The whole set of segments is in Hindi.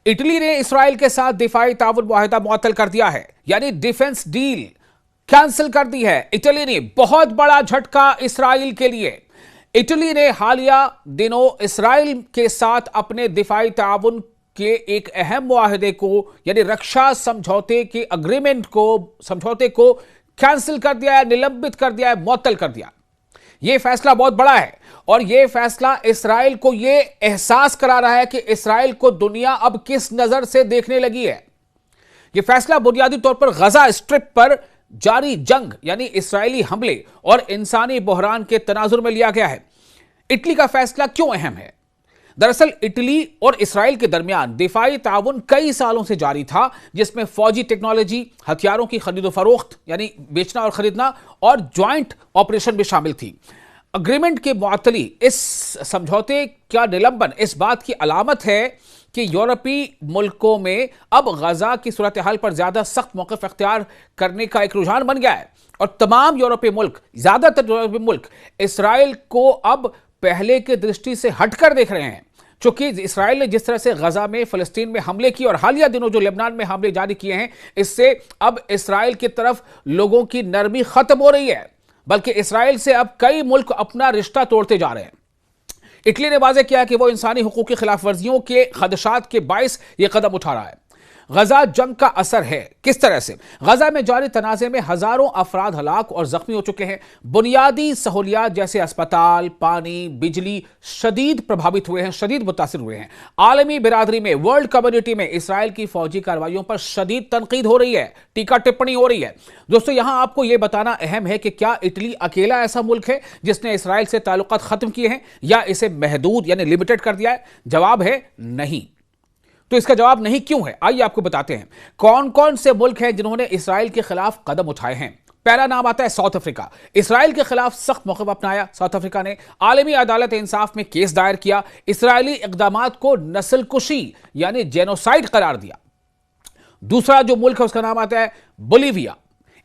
इटली ने इसराइल के साथ दिफाई ताउन मुआहिदा मुअत्तल कर दिया है, यानी डिफेंस डील कैंसिल कर दी है इटली ने। बहुत बड़ा झटका इसराइल के लिए। इटली ने हालिया दिनों इसराइल के साथ अपने दिफाई ताउन के एक अहम मुआहिदे को, यानी रक्षा समझौते के समझौते को कैंसिल कर दिया है, निलंबित कर दिया है, मुअत्तल कर दिया। यह फैसला बहुत बड़ा है और यह फैसला इसराइल को यह एहसास करा रहा है कि इसराइल को दुनिया अब किस नजर से देखने लगी है। यह फैसला बुनियादी तौर पर गजा स्ट्रिप पर जारी जंग, यानी इसराइली हमले और इंसानी बहरान के तनाजुर में लिया गया है। इटली का फैसला क्यों अहम है? दरअसल इटली और इसराइल के दरमियान दिफाई ताउन कई सालों से जारी था, जिसमें फौजी टेक्नोलॉजी, हथियारों की खरीदो फरोख्त यानी बेचना और खरीदना और ज्वाइंट ऑपरेशन भी शामिल थी। अग्रीमेंट की मुअत्तली, इस समझौते का निलंबन इस बात की अलामत है कि यूरोपीय मुल्कों में अब गजा की सूरत हाल पर ज्यादा सख्त मौक़िफ़ इख्तियार करने का एक रुझान बन गया है और तमाम यूरोपीय मुल्क, ज्यादातर यूरोपीय मुल्क इसराइल को अब पहले के दृष्टि से हटकर देख रहे हैं। चूंकि इसराइल ने जिस तरह से गजा में, फिलिस्तीन में हमले किए और हालिया दिनों जो लेबनान में हमले जारी किए हैं, इससे अब इसराइल की तरफ लोगों की नरमी खत्म हो रही है, बल्कि इसराइल से अब कई मुल्क अपना रिश्ता तोड़ते जा रहे हैं। इटली ने वाज़ेह किया कि वो इंसानी हुकूक की खिलाफ वर्जियों के खदशात के बायस यह कदम उठा रहा है। गजा जंग का असर है किस तरह से? गजा में जारी तनाज़े में हजारों अफराद हलाक और जख्मी हो चुके हैं। बुनियादी सहूलियात जैसे अस्पताल, पानी, बिजली शदीद प्रभावित हुए हैं, शदीद मुतासिर हुए हैं। आलमी बिरादरी में, वर्ल्ड कम्युनिटी में इसराइल की फौजी कार्रवाइयों पर शदीद तनकीद हो रही है, टीका टिप्पणी हो रही है। दोस्तों, यहां आपको यह बताना अहम है कि क्या इटली अकेला ऐसा मुल्क है जिसने इसराइल से ताल्लुकात खत्म किए हैं या इसे महदूद यानी लिमिटेड कर दिया है? जवाब है नहीं। तो इसका जवाब नहीं क्यों है, आइए आपको बताते हैं कौन कौन से मुल्क हैं जिन्होंने इसराइल के खिलाफ कदम उठाए हैं। पहला नाम आता है साउथ अफ्रीका। इसराइल के खिलाफ सख्त मौक़िफ़ अपनाया साउथ अफ्रीका ने। आलमी अदालत इंसाफ में केस दायर किया। इसराइली इक़दामात को नस्लकुशी यानी जेनोसाइड करार दिया। दूसरा जो मुल्क है उसका नाम आता है बोलीविया।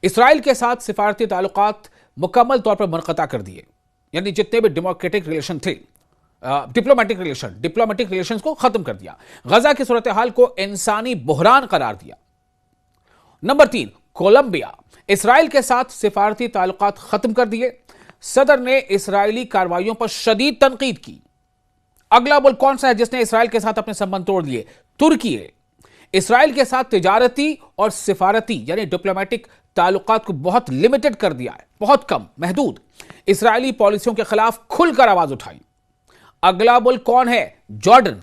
इसराइल के साथ सिफारती ताल्लुकात मुकम्मल तौर पर मुनक़ता कर दिए, यानी जितने भी डेमोक्रेटिक रिलेशन थे, डिप्लोमेटिक रिलेशंस को खत्म कर दिया। गजा की सूरत हाल को इंसानी बहरान करार दिया। Number 3, Colombia. इसराइल के साथ सिफारती ताल्लुकात खत्म कर दिए। सदर ने इसराइली कार्रवाइयों पर शदीद तनकीद की। अगला मुल्क कौन सा है जिसने इसराइल के साथ अपने संबंध तोड़ दिए? तुर्की है। इसराइल के साथ तिजारती और सिफारती यानी डिप्लोमेटिक ताल्लुकात को बहुत लिमिटेड कर दिया है, बहुत कम, महदूद। इसराइली पॉलिसियों के खिलाफ खुलकर आवाज उठाई। अगला मुल्क कौन है? जॉर्डन।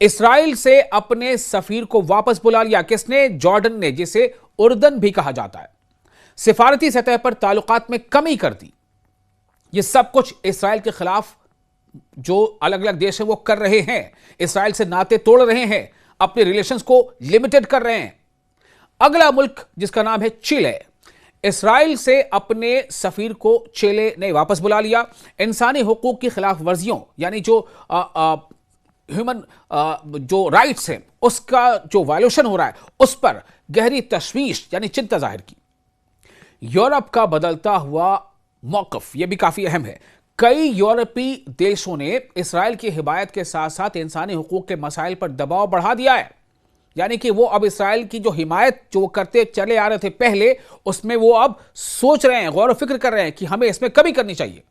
इसराइल से अपने सफीर को वापस बुला लिया। किसने? जॉर्डन ने, जिसे उर्दन भी कहा जाता है। सिफारती सतह पर ताल्लुकात में कमी कर दी। यह सब कुछ इसराइल के खिलाफ जो अलग अलग देश हैं वो कर रहे हैं, इसराइल से नाते तोड़ रहे हैं, अपने रिलेशंस को लिमिटेड कर रहे हैं। अगला मुल्क जिसका नाम है चिले। इसराइल से अपने सफीर को चिले ने वापस बुला लिया। इंसानी हुकूक की खिलाफ वर्जियों यानी जो ह्यूमन जो राइट्स हैं उसका जो वायलेशन हो रहा है उस पर गहरी तशवीश यानी चिंता जाहिर की। यूरोप का बदलता हुआ मौक़िफ़ यह भी काफी अहम है। कई यूरोपीय देशों ने इसराइल की हिमायत के साथ साथ इंसानी हुकूक के मसाइल पर दबाव बढ़ा दिया है, यानी कि वो अब इसराइल की जो हिमायत जो वो करते चले आ रहे थे पहले, उसमें वो अब सोच रहे हैं, गौर फिक्र कर रहे हैं कि हमें इसमें कमी करनी चाहिए।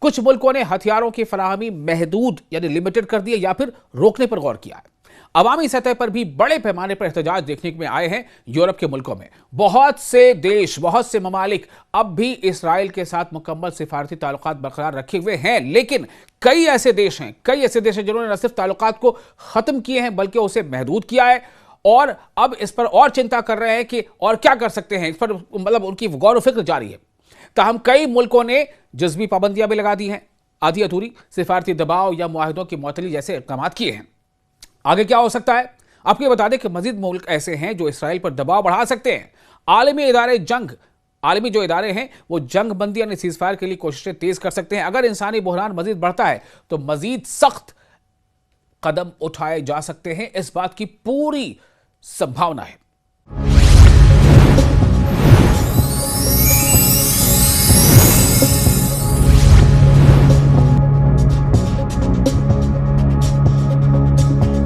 कुछ मुल्कों ने हथियारों की फराहमी महदूद यानी लिमिटेड कर दी या फिर रोकने पर गौर किया है। अवामी सतह पर भी बड़े पैमाने पर एहतजाज देखने में आए हैं यूरोप के मुल्कों में। बहुत से देश, बहुत से ममालिक अब भी इसराइल के साथ मुकम्मल सिफारती ताल्लुकात बरकरार रखे हुए हैं, लेकिन कई ऐसे देश हैं जिन्होंने न सिर्फ ताल्लुकात को खत्म किए हैं बल्कि उसे महदूद किया है और अब इस पर और चिंता कर रहे हैं कि और क्या कर सकते हैं, इस पर मतलब उनकी गौर फिक्र जारी है। ताहम कई मुल्कों ने जज्बी पाबंदियां भी लगा दी हैं, आधी अधूरी सिफारती दबाव या मुआहिदों की मुअत्तली जैसे इक़दाम किए हैं। आगे क्या हो सकता है? आपको ये बता दें कि मजीद मुल्क ऐसे हैं जो इसराइल पर दबाव बढ़ा सकते हैं। आलमी जो इदारे हैं वो जंग बंदी यानी सीज़फायर के लिए कोशिशें तेज कर सकते हैं। अगर इंसानी बहरान मजीद बढ़ता है तो मजीद सख्त कदम उठाए जा सकते हैं, इस बात की पूरी संभावना है।